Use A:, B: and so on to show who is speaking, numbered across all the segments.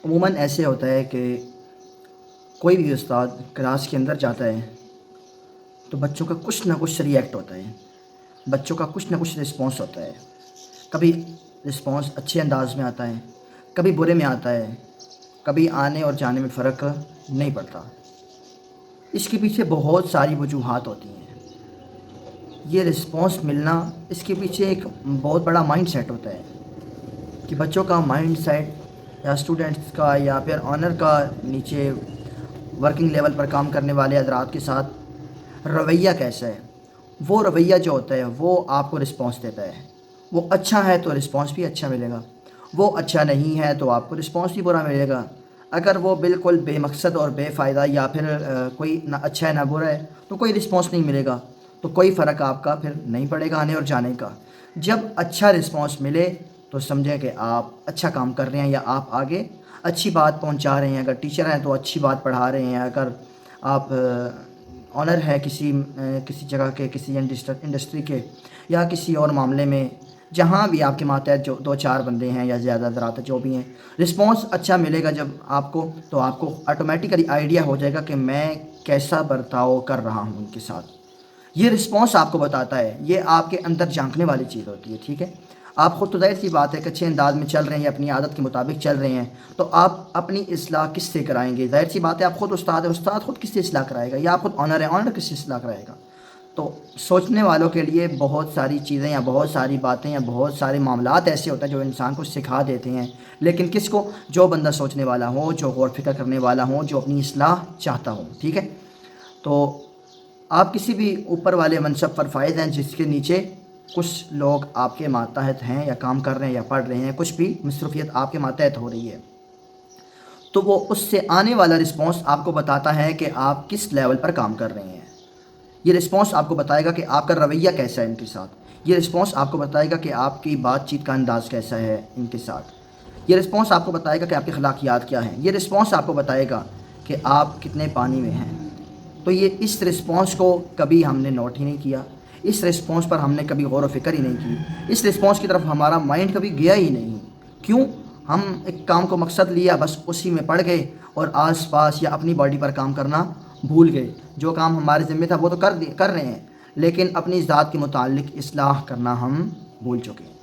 A: عموماً ایسے ہوتا ہے کہ کوئی بھی استاد کلاس کے اندر جاتا ہے تو بچوں کا کچھ نہ کچھ ری ایکٹ ہوتا ہے، بچوں کا کچھ نہ کچھ رسپانس ہوتا ہے۔ کبھی رسپانس اچھے انداز میں آتا ہے، کبھی برے میں آتا ہے، کبھی آنے اور جانے میں فرق نہیں پڑتا۔ اس کے پیچھے بہت ساری وجوہات ہوتی ہیں۔ یہ رسپانس ملنا، اس کے پیچھے ایک بہت بڑا مائنڈ سیٹ ہوتا ہے کہ بچوں کا مائنڈ سیٹ یا اسٹوڈنٹس کا یا پھر آنر کا نیچے ورکنگ لیول پر کام کرنے والے حضرات کے ساتھ رویہ کیسا ہے۔ وہ رویہ جو ہوتا ہے وہ آپ کو رسپانس دیتا ہے۔ وہ اچھا ہے تو رسپانس بھی اچھا ملے گا، وہ اچھا نہیں ہے تو آپ کو رسپانس بھی برا ملے گا۔ اگر وہ بالکل بے مقصد اور بے فائدہ یا پھر کوئی نہ اچھا ہے نہ برا ہے تو کوئی رسپانس نہیں ملے گا، تو کوئی فرق آپ کا پھر نہیں پڑے گا آنے اور جانے کا۔ جب اچھا رسپانس ملے تو سمجھیں کہ آپ اچھا کام کر رہے ہیں یا آپ آگے اچھی بات پہنچا رہے ہیں۔ اگر ٹیچر ہیں تو اچھی بات پڑھا رہے ہیں، اگر آپ آنر ہے کسی جگہ کے، کسی انڈسٹری کے یا کسی اور معاملے میں، جہاں بھی آپ کے ماتحت جو دو چار بندے ہیں یا زیادہ حضرات جو بھی ہیں، رسپانس اچھا ملے گا جب آپ کو، تو آپ کو آٹومیٹیکلی آئیڈیا ہو جائے گا کہ میں کیسا برتاؤ کر رہا ہوں ان کے ساتھ۔ یہ رسپانس آپ کو بتاتا ہے، یہ آپ کے اندر جھانکنے والی چیز ہوتی ہے، ٹھیک ہے۔ آپ خود تو ظاہر سی بات ہے کہ اچھے انداز میں چل رہے ہیں یا اپنی عادت کے مطابق چل رہے ہیں، تو آپ اپنی اصلاح کس سے کرائیں گے؟ ظاہر سی بات ہے، آپ خود استاد ہیں، استاد خود کس سے اصلاح کرائے گا؟ یا آپ خود آنر ہیں، آنر کس سے اصلاح کرائے گا؟ تو سوچنے والوں کے لیے بہت ساری چیزیں یا بہت ساری باتیں یا بہت سارے معاملات ایسے ہوتے ہیں جو انسان کو سکھا دیتے ہیں، لیکن کس کو؟ جو بندہ سوچنے والا ہو، جو غور فکر کرنے والا ہو، جو اپنی اصلاح چاہتا ہو، ٹھیک ہے۔ تو آپ کسی بھی اوپر والے منصب پر فائز ہیں جس کے نیچے کچھ لوگ آپ کے ماتحت ہیں یا کام کر رہے ہیں یا پڑھ رہے ہیں، کچھ بھی مصروفیت آپ کے ماتحت ہو رہی ہے، تو وہ اس سے آنے والا رسپانس آپ کو بتاتا ہے کہ آپ کس لیول پر کام کر رہے ہیں۔ یہ رسپانس آپ کو بتائے گا کہ آپ کا رویہ کیسا ہے ان کے ساتھ۔ یہ رسپانس آپ کو بتائے گا کہ آپ کی بات چیت کا انداز کیسا ہے ان کے ساتھ۔ یہ رسپانس آپ کو بتائے گا کہ آپ کی اخلاقیات کیا ہیں۔ یہ رسپانس آپ کو بتائے گا کہ آپ کتنے پانی میں ہیں۔ تو یہ اس رسپانس کو کبھی ہم نے نوٹ ہی نہیں کیا، اس رسپانس پر ہم نے کبھی غور و فکر ہی نہیں کی، اس رسپانس کی طرف ہمارا مائنڈ کبھی گیا ہی نہیں۔ کیوں؟ ہم ایک کام کو مقصد لیا، بس اسی میں پڑ گئے اور آس پاس یا اپنی باڈی پر کام کرنا بھول گئے۔ جو کام ہمارے ذمہ تھا وہ تو کر رہے ہیں، لیکن اپنی ذات کے متعلق اصلاح کرنا ہم بھول چکے ہیں۔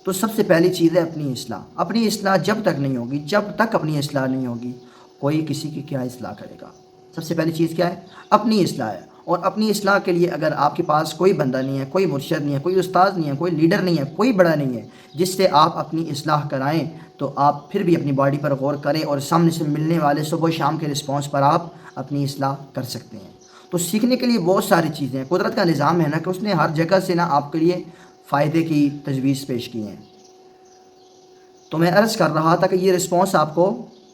A: تو سب سے پہلی چیز ہے اپنی اصلاح۔ اپنی اصلاح جب تک نہیں ہوگی، جب تک اپنی اصلاح نہیں ہوگی، کوئی کسی کی کیا اصلاح کرے گا؟ سب سے پہلی چیز کیا ہے؟ اپنی اصلاح ہے۔ اور اپنی اصلاح کے لیے اگر آپ کے پاس کوئی بندہ نہیں ہے، کوئی مرشد نہیں ہے، کوئی استاد نہیں ہے، کوئی لیڈر نہیں ہے، کوئی بڑا نہیں ہے جس سے آپ اپنی اصلاح کرائیں، تو آپ پھر بھی اپنی باڈی پر غور کریں اور سامنے سے ملنے والے صبح و شام کے رسپانس پر آپ اپنی اصلاح کر سکتے ہیں۔ تو سیکھنے کے لیے بہت ساری چیزیں ہیں۔ قدرت کا نظام ہے نا کہ اس نے ہر جگہ سے نا آپ کے لیے فائدے کی تجویز پیش کی ہیں۔ تو میں عرض کر رہا تھا کہ یہ رسپانس آپ کو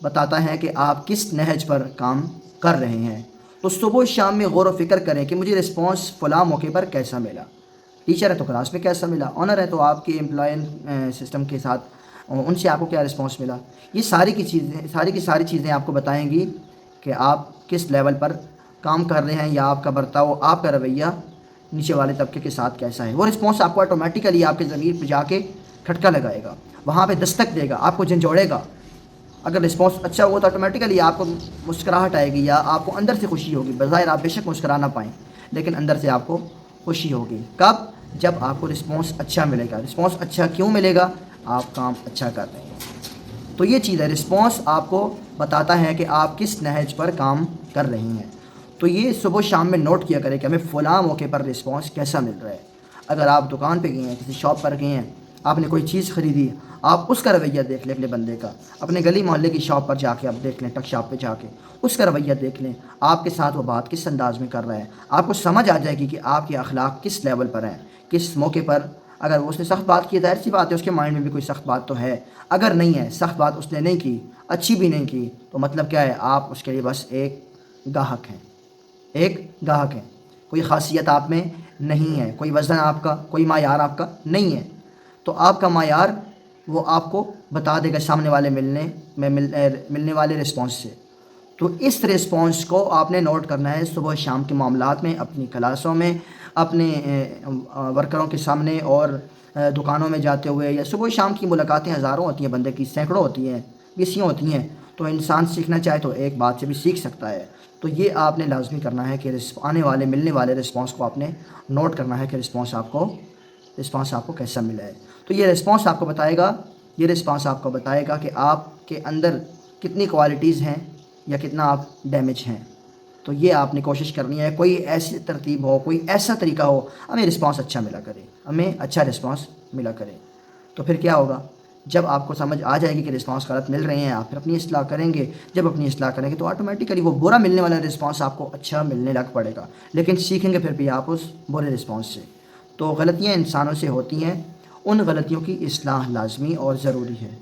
A: بتاتا ہے کہ آپ کس نہج پر کام کر رہے ہیں۔ تو صبح و شام میں غور و فکر کریں کہ مجھے رسپانس فلاں موقع پر کیسا ملا۔ ٹیچر ہے تو کلاس میں کیسا ملا، آنر ہے تو آپ کے امپلائن سسٹم کے ساتھ ان سے آپ کو کیا رسپانس ملا۔ یہ ساری کی ساری چیزیں آپ کو بتائیں گی کہ آپ کس لیول پر کام کر رہے ہیں، یا آپ کا برتاؤ، آپ کا رویہ نیچے والے طبقے کے ساتھ کیسا ہے۔ وہ رسپانس آپ کو آٹومیٹیکلی آپ کے ضمیر پہ جا کے کھٹکا لگائے گا، وہاں پہ دستک دے گا، آپ کو جھنجھوڑے گا۔ اگر رسپانس اچھا ہوا تو آٹومیٹیکلی آپ کو مسکراہٹ آئے گی یا آپ کو اندر سے خوشی ہوگی۔ بظاہر آپ بے شک مسکرا نہ پائیں، لیکن اندر سے آپ کو خوشی ہوگی۔ کب؟ جب آپ کو رسپانس اچھا ملے گا۔ رسپانس اچھا کیوں ملے گا؟ آپ کام اچھا کر رہے ہیں۔ تو یہ چیز ہے، رسپانس آپ کو بتاتا ہے کہ آپ کس نہج پر کام کر رہے ہیں۔ تو یہ صبح و شام میں نوٹ کیا کریں کہ ہمیں فلاں موقع پر رسپانس کیسا مل رہا ہے۔ اگر آپ دکان پہ گئے ہیں، کسی شاپ پر گئے ہیں، آپ نے کوئی چیز خریدی، آپ اس کا رویہ دیکھ لیں اپنے بندے کا۔ اپنے گلی محلے کی شاپ پر جا کے آپ دیکھ لیں، ٹک شاپ پہ جا کے اس کا رویہ دیکھ لیں، آپ کے ساتھ وہ بات کس انداز میں کر رہا ہے۔ آپ کو سمجھ آ جائے گی کہ آپ کے اخلاق کس لیول پر ہیں، کس موقع پر۔ اگر اس نے سخت بات کی، ظاہر سی بات ہے اس کے مائنڈ میں بھی کوئی سخت بات تو ہے۔ اگر نہیں ہے، سخت بات اس نے نہیں کی، اچھی بھی نہیں کی، تو مطلب کیا ہے؟ آپ اس کے لیے بس ایک گاہک ہیں، ایک گاہک ہیں۔ کوئی خاصیت آپ میں نہیں ہے، کوئی وزن آپ کا، کوئی معیار آپ کا نہیں ہے۔ تو آپ کا معیار وہ آپ کو بتا دے گا سامنے والے ملنے والے رسپانس سے۔ تو اس رسپانس کو آپ نے نوٹ کرنا ہے صبح و شام کے معاملات میں، اپنی کلاسوں میں، اپنے ورکروں کے سامنے، اور دکانوں میں جاتے ہوئے، یا صبح و شام کی ملاقاتیں ہزاروں ہوتی ہیں، بندے کی سینکڑوں ہوتی ہیں، غلطیاں ہوتی ہیں تو انسان سیکھنا چاہے تو ایک بات سے بھی سیکھ سکتا ہے. تو یہ آپ نے لازمی کرنا ہے کہ آنے والے ملنے والے رسپانس کو آپ نے نوٹ کرنا ہے کہ رسپانس آپ کو کیسا ملا ہے. تو یہ رسپانس آپ کو بتائے گا کہ آپ کے اندر کتنی کوالٹیز ہیں یا کتنا آپ ڈیمیج ہیں. تو یہ آپ نے کوشش کرنی ہے کوئی ایسی ترتیب ہو, کوئی ایسا طریقہ ہو ہمیں رسپانس اچھا ملا کرے. تو پھر کیا ہوگا, جب آپ کو سمجھ آ جائے گی کہ رسپانس غلط مل رہے ہیں آپ پھر اپنی اصلاح کریں گے. جب اپنی اصلاح کریں گے تو آٹومیٹیکلی وہ برا ملنے والا رسپانس آپ کو اچھا ملنے لگ پڑے گا, لیکن سیکھیں گے پھر بھی آپ اس برے رسپانس سے. تو غلطیاں انسانوں سے ہوتی ہیں, ان غلطیوں کی اصلاح لازمی اور ضروری ہے.